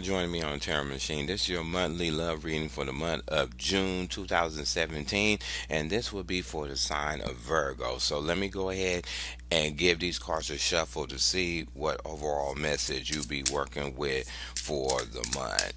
Joining me on Tarot Machine. This is your monthly love reading for the month of June 2017, and this will be for the sign of Virgo. So let me go ahead and give these cards a shuffle to see what overall message you'll be working with for the month.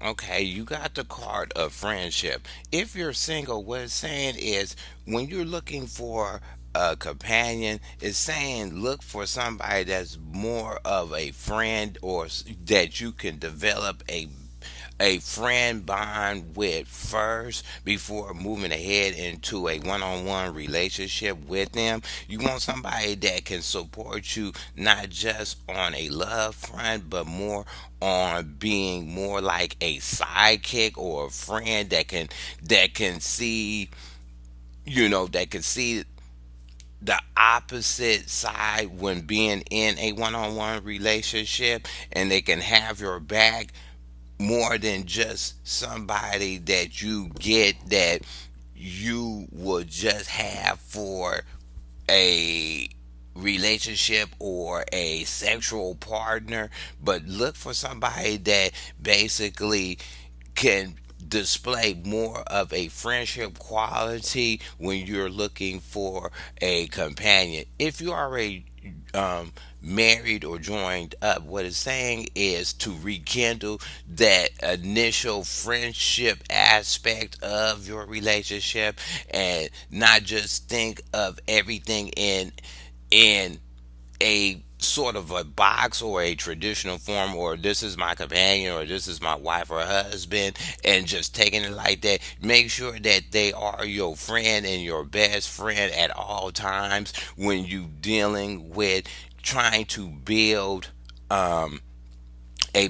Okay, you got the card of friendship. If you're single, what it's saying is when you're looking for a companion, it's saying look for somebody that's more of a friend or that you can develop a friend bond with first before moving ahead into a one-on-one relationship with them. You want somebody that can support you not just on a love front but more on being more like a sidekick or a friend that can see, that can see the opposite side when being in a one-on-one relationship, and they can have your back more than just somebody that you get that you would just have for a relationship or a sexual partner, but look for somebody that basically can display more of a friendship quality when you're looking for a companion. If you already married or joined up, what it's saying is to rekindle that initial friendship aspect of your relationship and not just think of everything in a sort of a box or a traditional form, or this is my companion or this is my wife or husband, and just taking it like that. Make sure that they are your friend and your best friend at all times when you dealing with trying to build a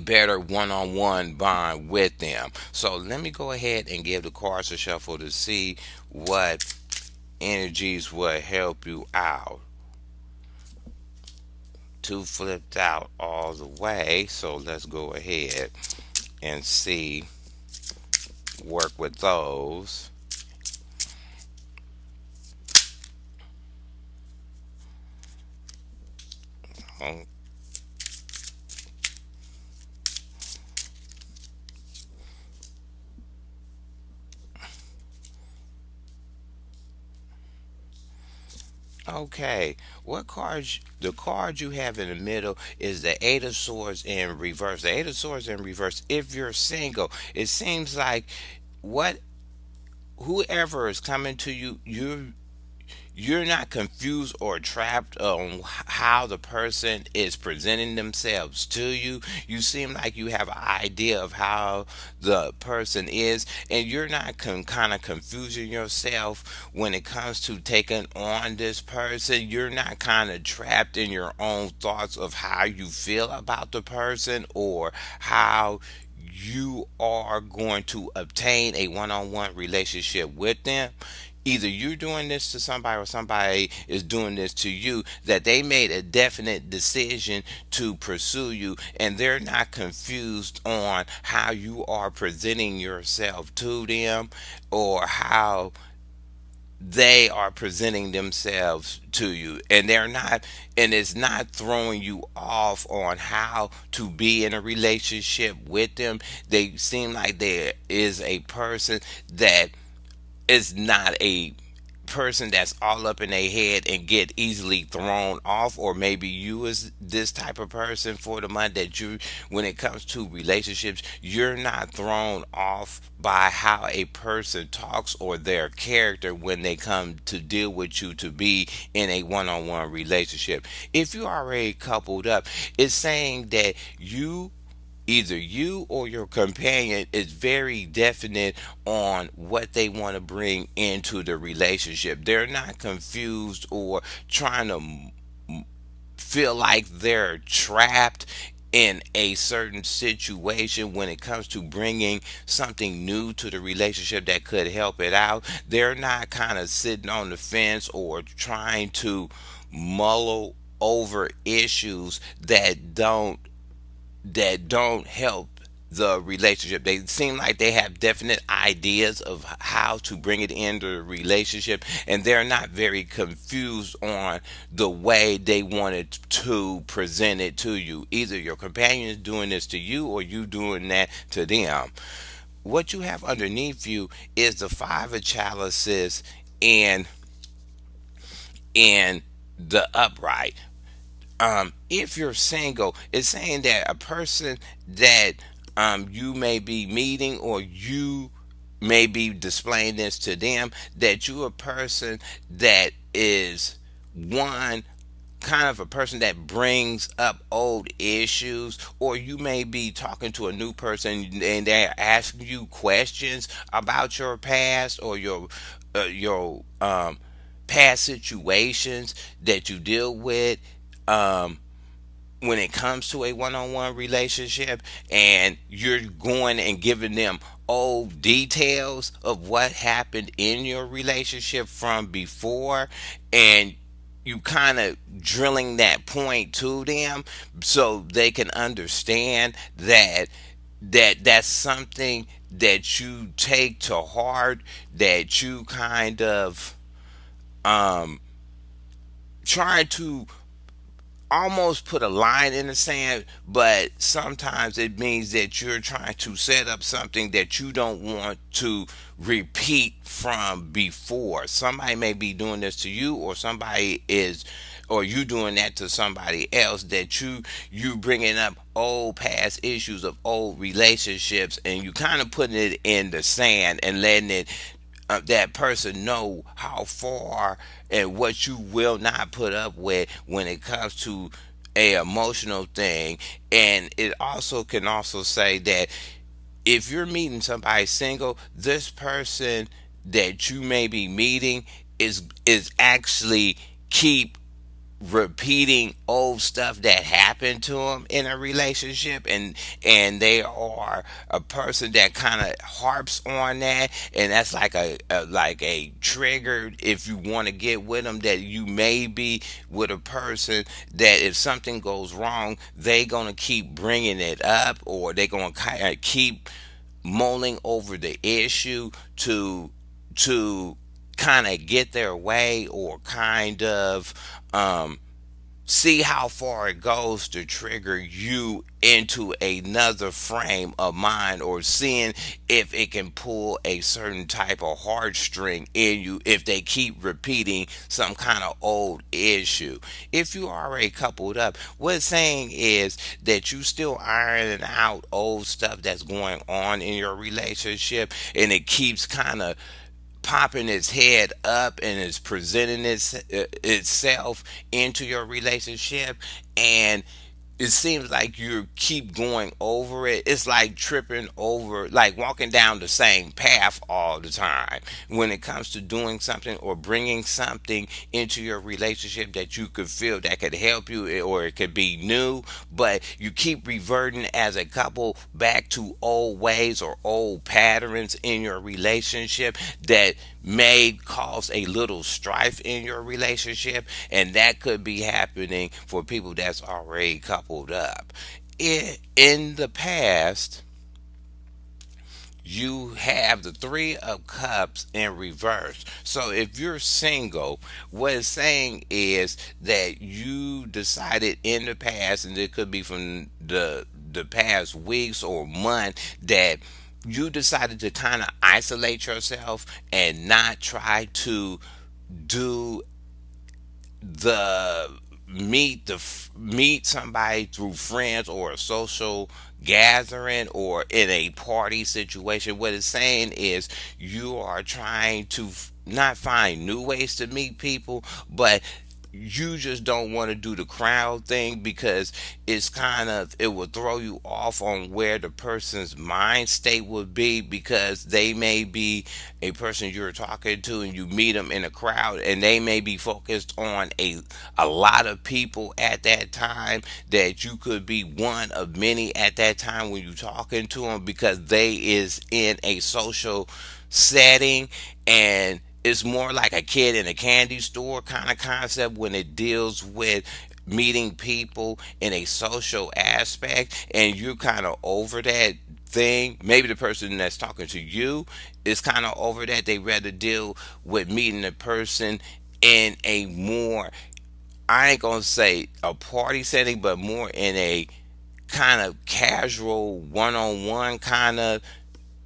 better one-on-one bond with them. So let me go ahead and give the cards a shuffle to see what energies will help you out. Two flipped out all the way, so let's go ahead and see, work with those. Oh, okay, what cards? The card you have in the middle is the Eight of Swords in reverse. The Eight of Swords in reverse. If you're single, it seems like what whoever is coming to you, you're not confused or trapped on how the person is presenting themselves to you. You seem like you have an idea of how the person is, and you're not kind of confusing yourself when it comes to taking on this person. You're not kind of trapped in your own thoughts of how you feel about the person or how you are going to obtain a one-on-one relationship with them. Either you're doing this to somebody or somebody is doing this to you, that they made a definite decision to pursue you, and they're not confused on how you are presenting yourself to them or how they are presenting themselves to you, and they're not, and it's not throwing you off on how to be in a relationship with them. They seem like there is a person that is not a person that's all up in their head and get easily thrown off, or maybe you is this type of person for the month that you, when it comes to relationships, you're not thrown off by how a person talks or their character when they come to deal with you to be in a one-on-one relationship. If you already coupled up, it's saying that either you or your companion is very definite on what they want to bring into the relationship. They're not confused or trying to feel like they're trapped in a certain situation when it comes to bringing something new to the relationship that could help it out. They're not kind of sitting on the fence or trying to mull over issues that don't that don't help the relationship. They seem like they have definite ideas of how to bring it into the relationship, and they're not very confused on the way they wanted to present it to you. Either your companion is doing this to you or you doing that to them. What you have underneath you is the five of chalices and in the upright. If you're single, it's saying that a person that you may be meeting, or you may be displaying this to them, that you're a person that is one kind of a person that brings up old issues, or you may be talking to a new person and they're asking you questions about your past, or your past situations that you deal with. Um, when it comes to a one-on-one relationship, and you're going and giving them old details of what happened in your relationship from before, and you kind of drilling that point to them so they can understand that's something that you take to heart, that you kind of um trying to almost put a line in the sand, but sometimes it means that you're trying to set up something that you don't want to repeat from before. Somebody may be doing this to you, or somebody is, or you doing that to somebody else, that you bringing up old past issues of old relationships, and you kind of putting it in the sand and letting it that person know how far and what you will not put up with when it comes to a emotional thing. And it also can also say that if you're meeting somebody single, this person that you may be meeting is actually keep repeating old stuff that happened to them in a relationship, and they are a person that kind of harps on that, and that's like a trigger if you want to get with them, that you may be with a person that if something goes wrong, they gonna keep bringing it up, or they gonna kind of keep mulling over the issue to kind of get their way, or kind of see how far it goes to trigger you into another frame of mind, or seeing if it can pull a certain type of heartstring in you if they keep repeating some kind of old issue. If you already coupled up, what it's saying is that you still ironing out old stuff that's going on in your relationship, and it keeps kind of popping its head up and is presenting itself into your relationship, and it seems like you keep going over it. It's like tripping over, like walking down the same path all the time when it comes to doing something or bringing something into your relationship that you could feel that could help you, or it could be new, but you keep reverting as a couple back to old ways or old patterns in your relationship that may cause a little strife in your relationship, and that could be happening for people that's already coupled up. In the past, you have the three of cups in reverse. So if you're single, what it's saying is that you decided in the past, and it could be from the past weeks or month, that you decided to kind of isolate yourself and not try to do the meet somebody through friends or a social gathering or in a party situation. What it's saying is you are trying to not find new ways to meet people, but you just don't want to do the crowd thing, because it's kind of, it will throw you off on where the person's mind state would be, because they may be a person you're talking to and you meet them in a crowd, and they may be focused on a lot of people at that time, that you could be one of many at that time when you're talking to them, because they is in a social setting, and it's more like a kid in a candy store kind of concept when it deals with meeting people in a social aspect, and you're kind of over that thing. Maybe the person that's talking to you is kind of over that. They rather deal with meeting a person in a more, I ain't gonna say a party setting, but more in a kind of casual one-on-one kind of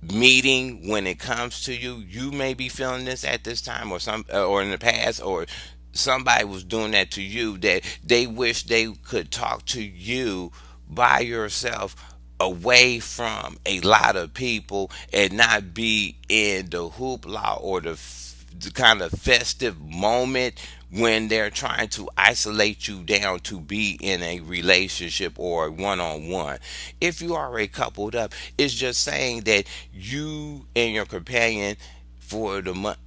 meeting. When it comes to you, you may be feeling this at this time, or some or in the past, or somebody was doing that to you, that they wish they could talk to you by yourself, away from a lot of people, and not be in the hoopla or the kind of festive moment when they're trying to isolate you down to be in a relationship or one on one. If you are already coupled up, it's just saying that you and your companion for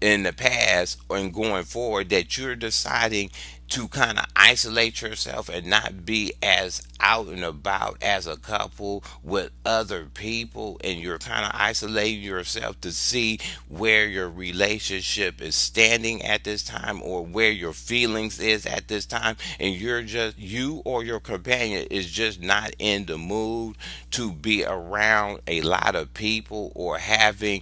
in the past and going forward, that you're deciding to kind of isolate yourself and not be as out and about as a couple with other people, and you're kind of isolating yourself to see where your relationship is standing at this time, or where your feelings is at this time, and you're just, you or your companion is just not in the mood to be around a lot of people, or having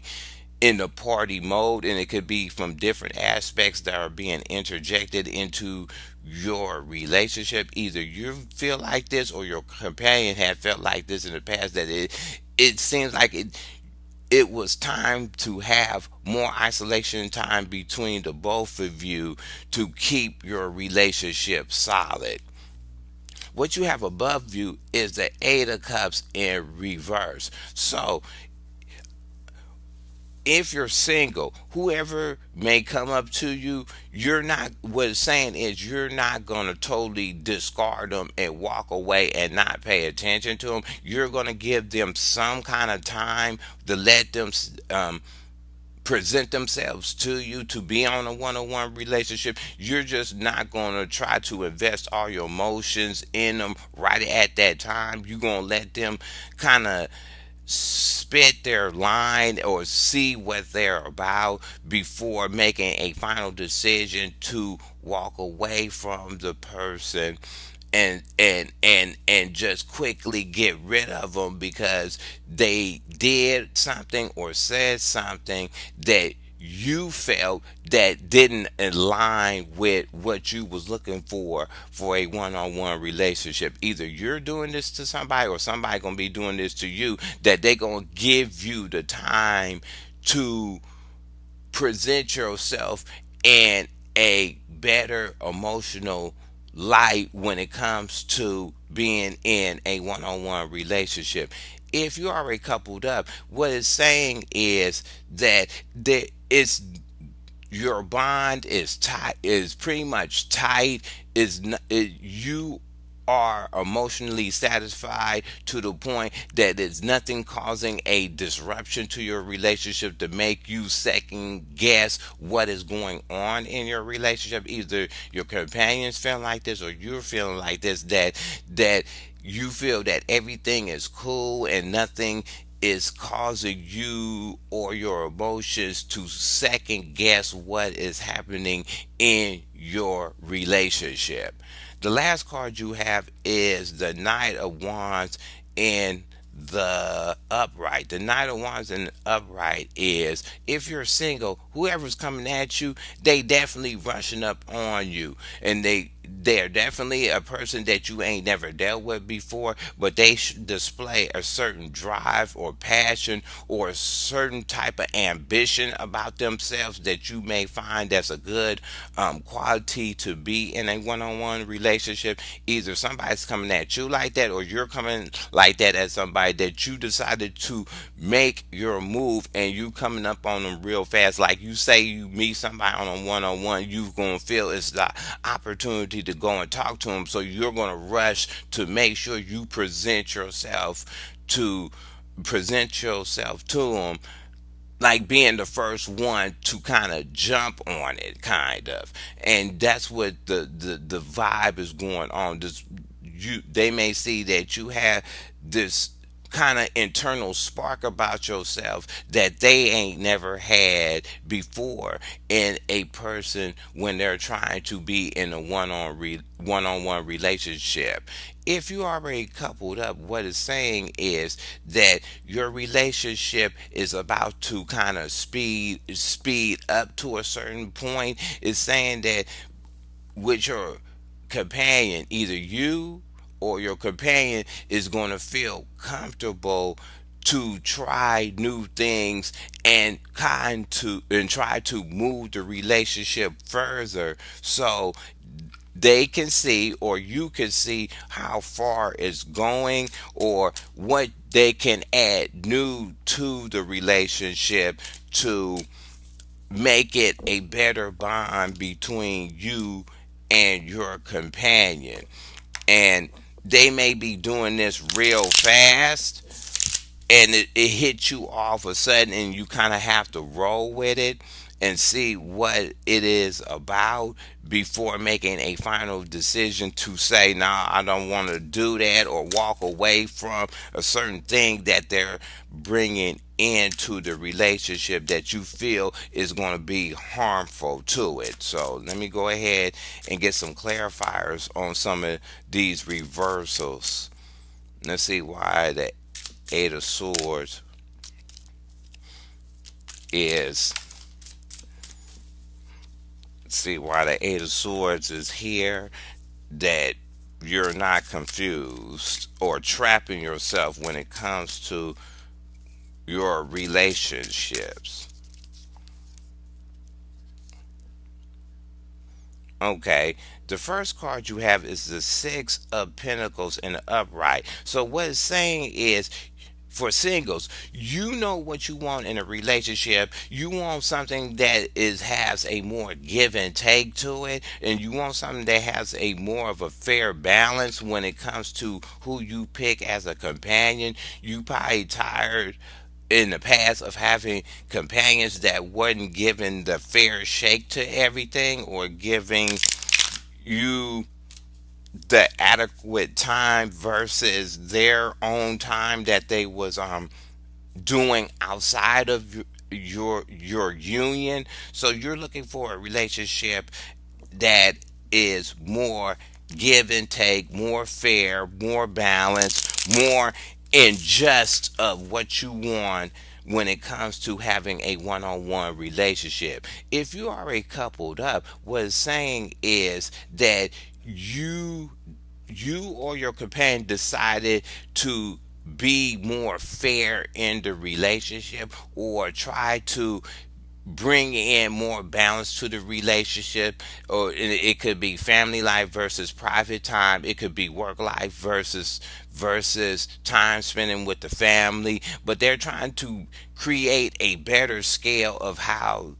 in the party mode. And it could be from different aspects that are being interjected into your relationship. Either you feel like this, or your companion had felt like this in the past, that it seems like it was time to have more isolation time between the both of you to keep your relationship solid. What you have above you is the Eight of Cups in reverse. So if you're single, whoever may come up to you, you're not, what it's saying is, you're not going to totally discard them and walk away and not pay attention to them. You're going to give them some kind of time to let them present themselves to you, to be on a one-on-one relationship. You're just not going to try to invest all your emotions in them right at that time. You're going to let them kind of spit their line or see what they're about before making a final decision to walk away from the person, and just quickly get rid of them because they did something or said something that you felt that didn't align with what you was looking for a one-on-one relationship. Either you're doing this to somebody, or somebody gonna be doing this to you, that they gonna give you the time to present yourself in a better emotional light when it comes to being in a one-on-one relationship. If you're already coupled up, what it's saying is that it's, your bond is tight, is pretty much tight, is not, you are emotionally satisfied to the point that it's nothing causing a disruption to your relationship to make you second guess what is going on in your relationship. Either your companions feeling like this, or you're feeling like this, that you feel that everything is cool and nothing is causing you or your emotions to second guess what is happening in your relationship. The last card you have is the Knight of Wands in the upright. The Knight of Wands in the upright is, if you're single, whoever's coming at you, they definitely rushing up on you, and they're definitely a person that you ain't never dealt with before, but they display a certain drive or passion or a certain type of ambition about themselves that you may find that's a good quality to be in a one-on-one relationship. Either somebody's coming at you like that, or you're coming like that at somebody that you decided to make your move, and you coming up on them real fast. Like, you say you meet somebody on a one-on-one, you're going to feel it's the opportunity to go and talk to them, so you're going to rush to make sure you to present yourself to them, like being the first one to kind of jump on it, kind of. And that's what the vibe is going on. This, you, they may see that you have this kind of internal spark about yourself that they ain't never had before in a person when they're trying to be in a one-on-one relationship. If you already coupled up, what it's saying is that your relationship is about to kind of speed up to a certain point. It's saying that with your companion, either you or your companion is going to feel comfortable to try new things and try to move the relationship further, so they can see or you can see how far it's going or what they can add new to the relationship to make it a better bond between you and your companion. And they may be doing this real fast, and it hits you all of a sudden, and you kind of have to roll with it and see what it is about before making a final decision to say, nah, I don't want to do that, or walk away from a certain thing that they're bringing into the relationship that you feel is going to be harmful to it. So let me go ahead and get some clarifiers on some of these reversals. Let's see why the Eight of Swords is. See why the Eight of Swords is here. That you're not confused or trapping yourself when it comes to your relationships. Okay, the first card you have is the Six of Pentacles in the upright. So what it's saying is, for singles, you know what you want in a relationship. You want something that has a more give and take to it, and you want something that has a more of a fair balance when it comes to who you pick as a companion. You probably tired in the past of having companions that wasn't giving the fair shake to everything or giving you the adequate time versus their own time that they was doing outside of your union. So you're looking for a relationship that is more give and take, more fair, more balanced, more in just of what you want when it comes to having a one-on-one relationship. If you are a coupled up, what it's saying is that you or your companion decided to be more fair in the relationship or try to bring in more balance to the relationship, or it could be family life versus private time, it could be work life versus time spending with the family, but they're trying to create a better scale of how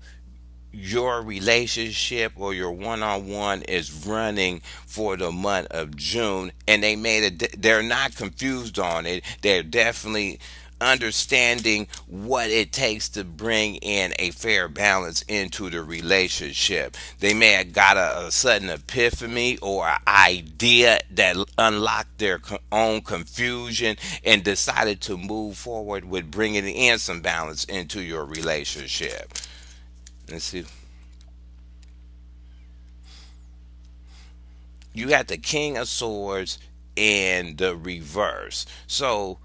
your relationship or your one-on-one is running for the month of June, and they're not confused on it. They're definitely understanding what it takes to bring in a fair balance into the relationship. They may have got a sudden epiphany or an idea that unlocked their own confusion and decided to move forward with bringing in some balance into your relationship. Let's see. You got the King of Swords in the reverse. So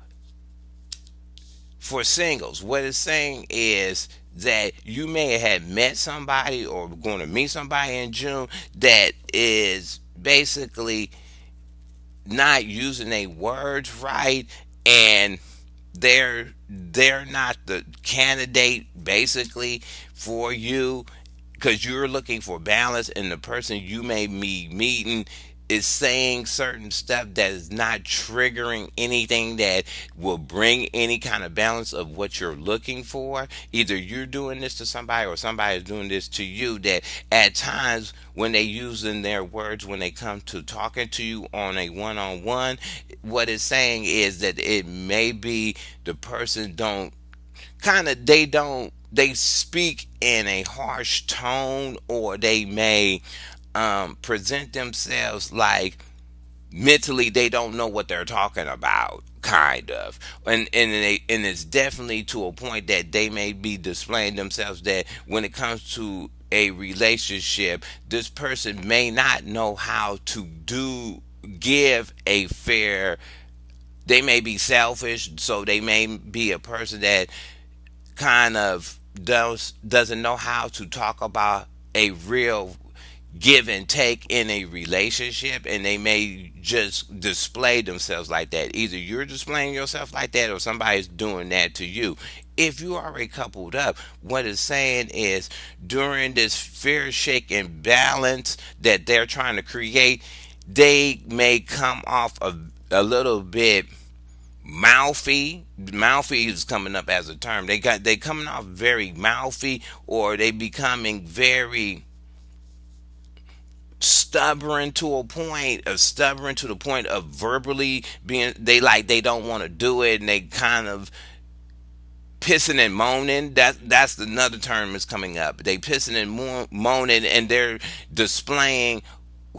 for singles, what it's saying is that you may have met somebody or going to meet somebody in June that is basically not using their words right, and they're not the candidate basically for you because you're looking for balance, and the person you may be meeting is saying certain stuff that is not triggering anything that will bring any kind of balance of what you're looking for. Either you're doing this to somebody or somebody is doing this to you, that at times when they using their words when they come to talking to you on a one-on-one, what it's saying is that it may be the person don't kind of they speak in a harsh tone, or they may present themselves like mentally they don't know what they're talking about. kind of, and it's definitely to a point that they may be displaying themselves that when it comes to a relationship, this person may not know how to give a fair. They may be selfish, so they may be a person that kind of doesn't know how to talk about a real give and take in a relationship, and they may just display themselves like that. Either you're displaying yourself like that or somebody's doing that to you. If you already coupled up, what it's saying is during this fair shake and balance that they're trying to create, they may come off a little bit mouthy. Mouthy is coming up as a term. They coming off very mouthy, or they becoming very stubborn to a point of stubborn to the point of verbally being, they don't want to do it, and they kind of pissing and moaning. That's another term is coming up. They pissing and moaning, and they're displaying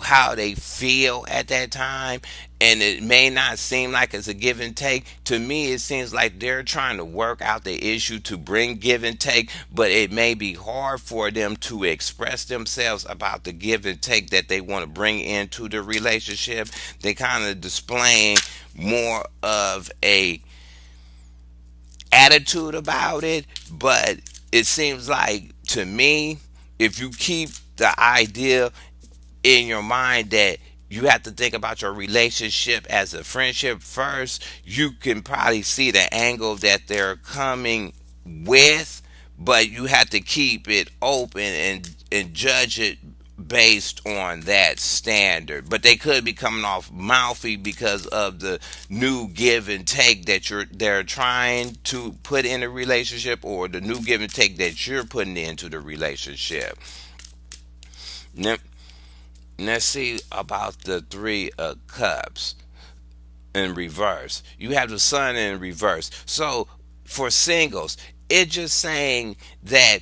how they feel at that time, and it may not seem like it's a give and take. To me, it seems like they're trying to work out the issue to bring give and take, but it may be hard for them to express themselves about the give and take that they want to bring into the relationship. They kind of displaying more of a attitude about it, but it seems like to me, if you keep the idea in your mind that you have to think about your relationship as a friendship first, you can probably see the angle that they're coming with, but you have to keep it open and judge it based on that standard. But they could be coming off mouthy because of the new give and take that they're trying to put in a relationship, or the new give and take that you're putting into the relationship. Now, let's see about the three of cups in reverse. You have the sun in reverse. So for singles, it's just saying that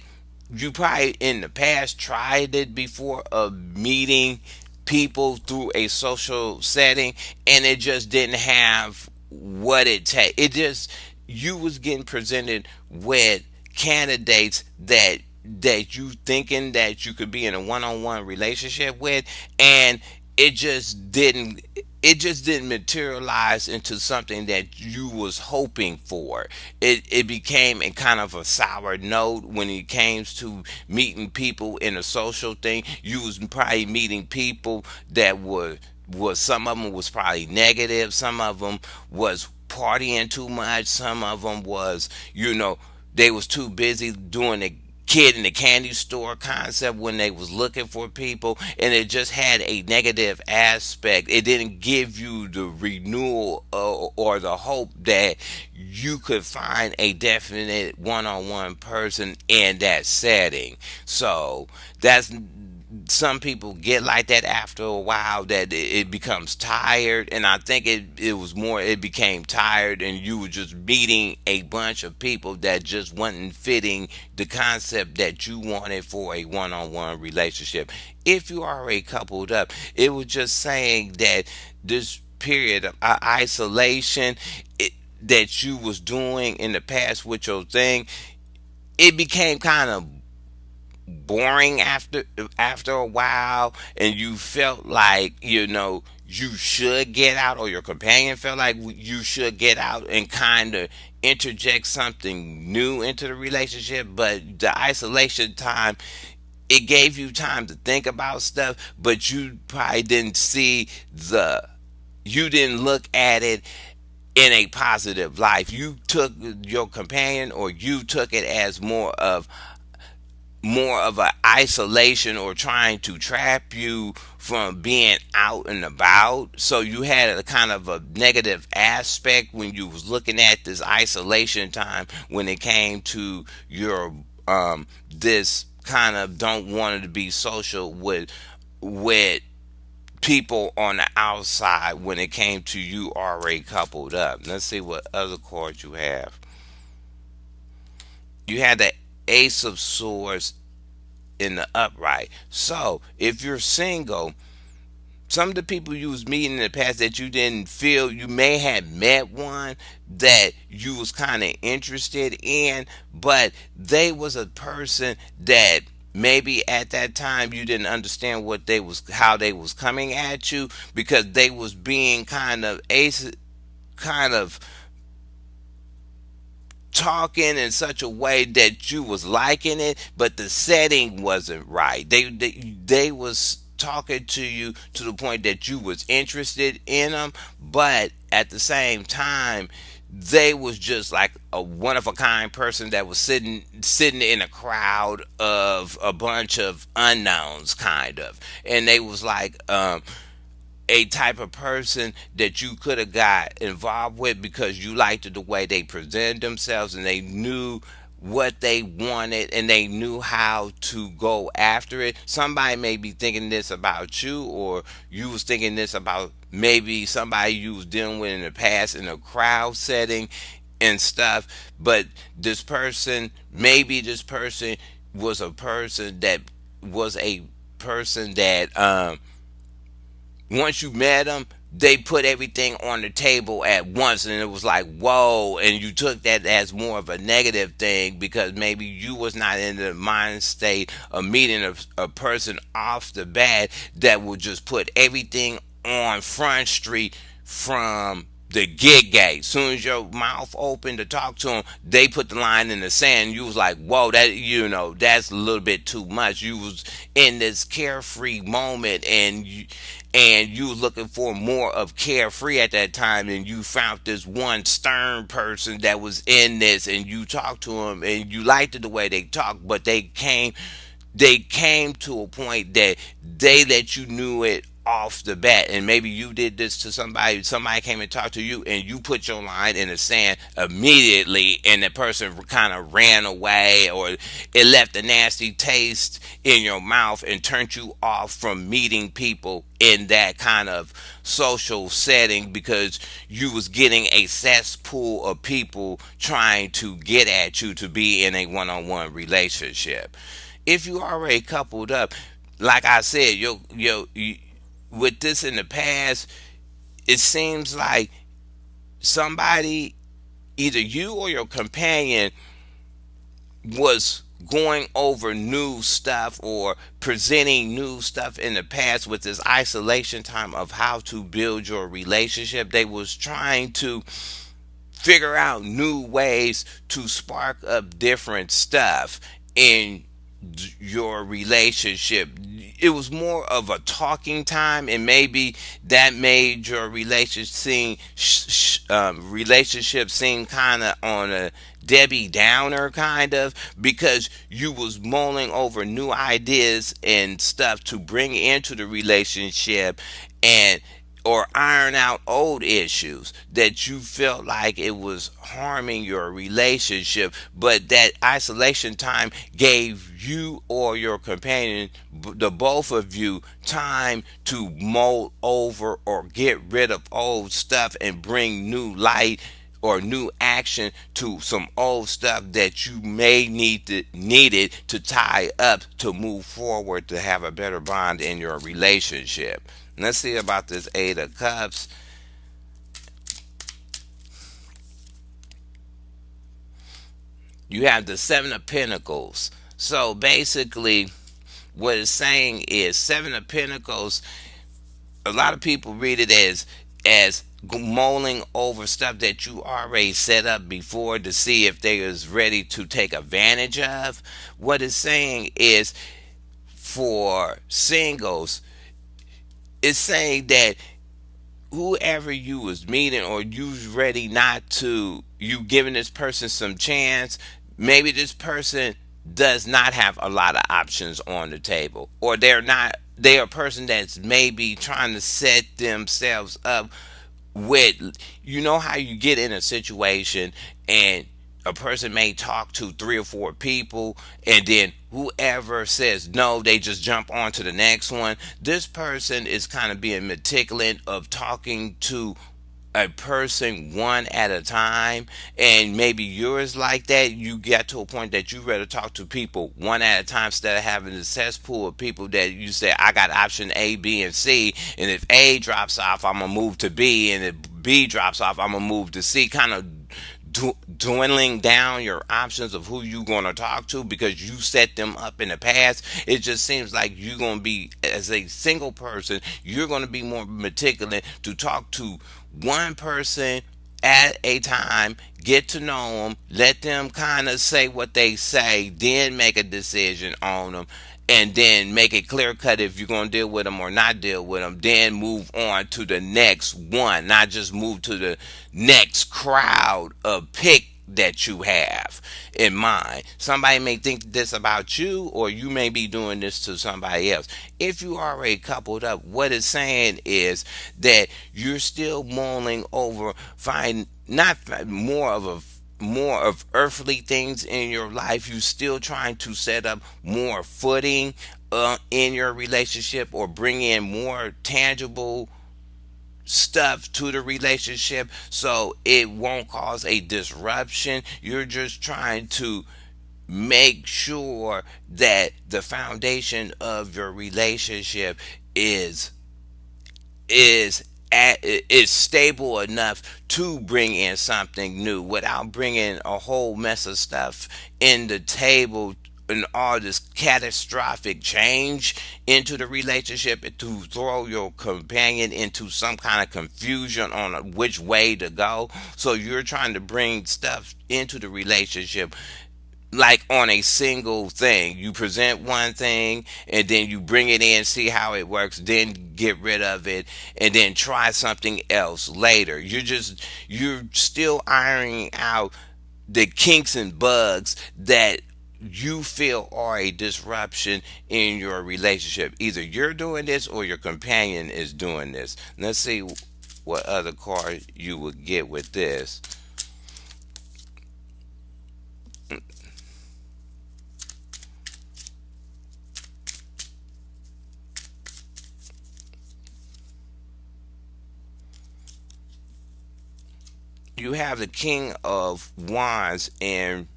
you probably in the past tried it before of meeting people through a social setting, and it just didn't have what it takes. It just, you was getting presented with candidates that you thinking that you could be in a one-on-one relationship with, and it just didn't materialize into something that you was hoping for. It became a kind of a sour note when it came to meeting people in a social thing. You was probably meeting people that was some of them was probably negative, some of them was partying too much, some of them was, they was too busy doing the kid in the candy store concept when they was looking for people, and it just had a negative aspect. It didn't give you the renewal, or the hope that you could find a definite one-on-one person in that setting. So that's, some people get like that after a while, that it becomes tired, and I think it was more, it became tired, and you were just meeting a bunch of people that just wasn't fitting the concept that you wanted for a one-on-one relationship. If you already coupled up, it was just saying that this period of isolation, that you was doing in the past with your thing, it became kind of boring after a while, and you felt like, you should get out, or your companion felt like you should get out and kind of interject something new into the relationship. But the isolation time, it gave you time to think about stuff, but you probably didn't see the you didn't look at it in a positive life. You took your companion, or you took it as more of a isolation, or trying to trap you from being out and about. So you had a kind of a negative aspect when you was looking at this isolation time, when it came to your this kind of don't want to be social with people on the outside, when it came to you already coupled up. Let's see what other cards you have. You had the Ace of Swords in the upright. So if you're single, some of the people you was meeting in the past that you didn't feel, you may have met one that you was kind of interested in, but they was a person that maybe at that time you didn't understand what they was, how they was coming at you, because they was being kind of kind of talking in such a way that you was liking it, but the setting wasn't right. They was talking to you to the point that you was interested in them, but at the same time they was just like a one of a kind person that was sitting in a crowd of a bunch of unknowns, kind of. And they was like a type of person that you could have got involved with because you liked the way they presented themselves, and they knew what they wanted and they knew how to go after it. Somebody may be thinking this about you, or you was thinking this about maybe somebody you was dealing with in the past in a crowd setting and stuff. But this person, maybe this person was a person that was a person that once you met them, they put everything on the table at once, and it was like, whoa. And you took that as more of a negative thing because maybe you was not in the mind state of meeting a person off the bat that would just put everything on Front Street from the gig gate. Soon as your mouth opened to talk to them, they put the line in the sand. You was like, whoa, that, that's a little bit too much. You was in this carefree moment, and you was looking for more of carefree at that time, and you found this one stern person that was in this, and you talked to him and you liked it the way they talked, but they came to a point that they let you knew it off the bat. And maybe you did this to somebody came and talked to you, and you put your line in the sand immediately, and the person kind of ran away, or it left a nasty taste in your mouth and turned you off from meeting people in that kind of social setting, because you was getting a cesspool of people trying to get at you to be in a one-on-one relationship. If you already coupled up, like I said, you, with this in the past, it seems like somebody, either you or your companion, was going over new stuff or presenting new stuff in the past with this isolation time of how to build your relationship. They was trying to figure out new ways to spark up different stuff in your relationship. It was more of a talking time, and maybe that made your relationship seem kind of on a Debbie Downer, kind of, because you was mulling over new ideas and stuff to bring into the relationship, and or iron out old issues that you felt like it was harming your relationship. But that isolation time gave you or your companion, the both of you, time to mold over or get rid of old stuff and bring new light or new action to some old stuff that you may needed to tie up to move forward to have a better bond in your relationship. Let's see about this Eight of Cups. You have the Seven of Pentacles. So basically, what it's saying is Seven of Pentacles. A lot of people read it as mulling over stuff that you already set up before to see if they is ready to take advantage of. What it's saying is, for singles, it's saying that whoever you was meeting, or you's ready not to, you giving this person some chance. Maybe this person does not have a lot of options on the table, or they're a person that's maybe trying to set themselves up with, how you get in a situation and a person may talk to three or four people, and then whoever says no, they just jump on to the next one. This person is kind of being meticulous of talking to a person one at a time, and maybe yours like that. You get to a point that you rather talk to people one at a time instead of having a cesspool of people that you say, I got option A, B, and C, and if A drops off, I'm gonna move to B, and if B drops off, I'm gonna move to C. Kind of dwindling down your options of who you going to talk to because you set them up in the past. It just seems like you're going to be, as a single person, you're going to be more meticulous to talk to one person at a time, get to know them, let them kind of say what they say, then make a decision on them, and then make it clear cut if you're going to deal with them or not deal with them. Then move on to the next one, not just move to the next crowd of pick that you have in mind. Somebody may think this about you, or you may be doing this to somebody else. If you already coupled up, what it's saying is that you're still mulling over find not more of earthly things in your life. You still trying to set up more footing in your relationship, or bring in more tangible stuff to the relationship so it won't cause a disruption. You're just trying to make sure that the foundation of your relationship is is is stable enough to bring in something new without bringing a whole mess of stuff in the table and all this catastrophic change into the relationship, to throw your companion into some kind of confusion on which way to go. So you're trying to bring stuff into the relationship like on a single thing. You present one thing and then you bring it in, see how it works, then get rid of it, and then try something else later. You're still ironing out the kinks and bugs that you feel are a disruption in your relationship. Either you're doing this or your companion is doing this. Let's see what other card you would get with this. You have the King of Wands in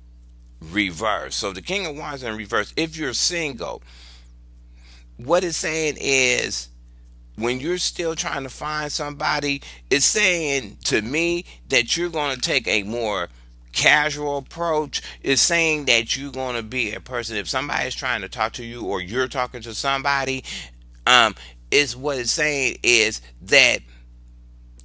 reverse. So the King of Wands in reverse, if you're single, what it's saying is, when you're still trying to find somebody, it's saying to me that you're going to take a more casual approach. It's saying that you're going to be a person, if somebody's trying to talk to you or you're talking to somebody, um is what it's saying is that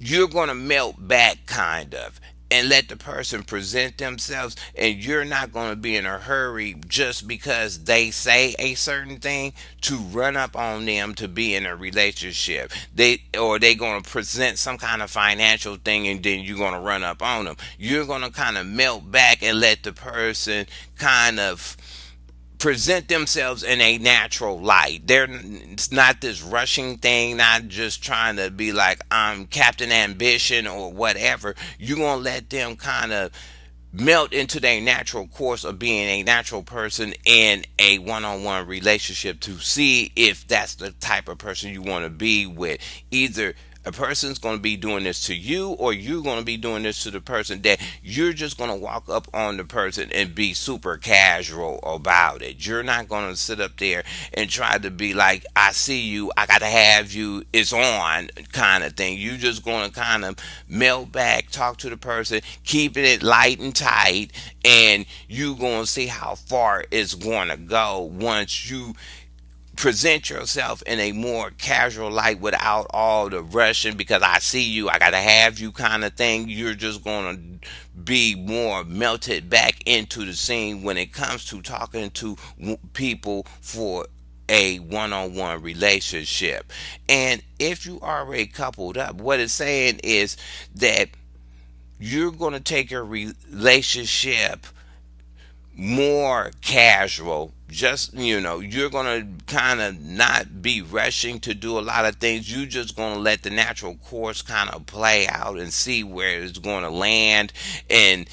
you're going to melt back kind of, and let the person present themselves, and you're not going to be in a hurry just because they say a certain thing to run up on them to be in a relationship. They going to present some kind of financial thing, and then you're going to run up on them. You're going to kind of melt back and let the person kind of present themselves in a natural light. It's not this rushing thing, not just trying to be like I'm Captain Ambition or whatever. You're gonna let them kind of melt into their natural course of being a natural person in a one-on-one relationship, to see if that's the type of person you want to be with. Either a person's going to be doing this to you, or you're going to be doing this to the person, that you're just going to walk up on the person and be super casual about it. You're not going to sit up there and try to be like, I see you, I got to have you, it's on kind of thing. You're just going to kind of melt back, talk to the person, keeping it light and tight, and you going to see how far it's going to go once you present yourself in a more casual light without all the rushing, because I see you, I gotta have you kind of thing. You're just gonna be more melted back into the scene when it comes to talking to people for a one-on-one relationship. And if you already coupled up, what it's saying is that you're going to take your relationship more casual. Just, you're gonna kind of not be rushing to do a lot of things. You just gonna let the natural course kind of play out and see where it's going to land. And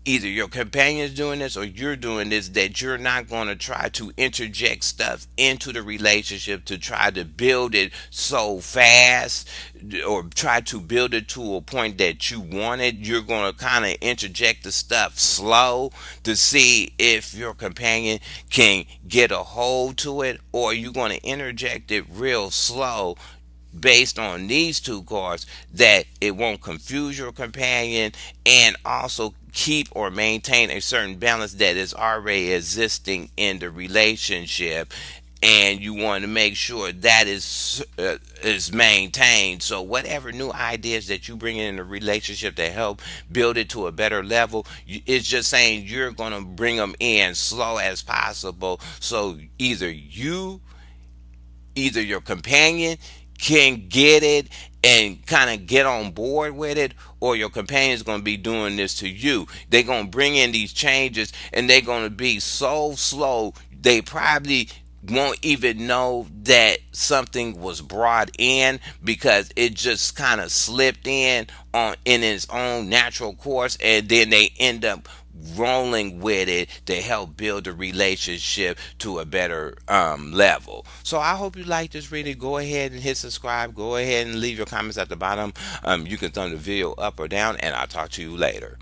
either your companion's doing this or you're doing this, that you're not going to try to interject stuff into the relationship to try to build it so fast, or try to build it to a point that you want it. You're going to kind of interject the stuff slow to see if your companion can get a hold to it, or you're going to interject it real slow based on these two cards, that it won't confuse your companion and also keep or maintain a certain balance that is already existing in the relationship, and you want to make sure that is maintained. So whatever new ideas that you bring in a relationship to help build it to a better level, it's just saying you're going to bring them in slow as possible, so either your companion can get it and kind of get on board with it, or your companion's going to be doing this to you. They're going to bring in these changes and they're going to be so slow, they probably won't even know that something was brought in, because it just kind of slipped in its own natural course, and then they end up rolling with it to help build a relationship to a better level. So I hope you like this reading. Go ahead and hit subscribe. Go ahead and leave your comments at the bottom. You can thumb the video up or down, and I'll talk to you later.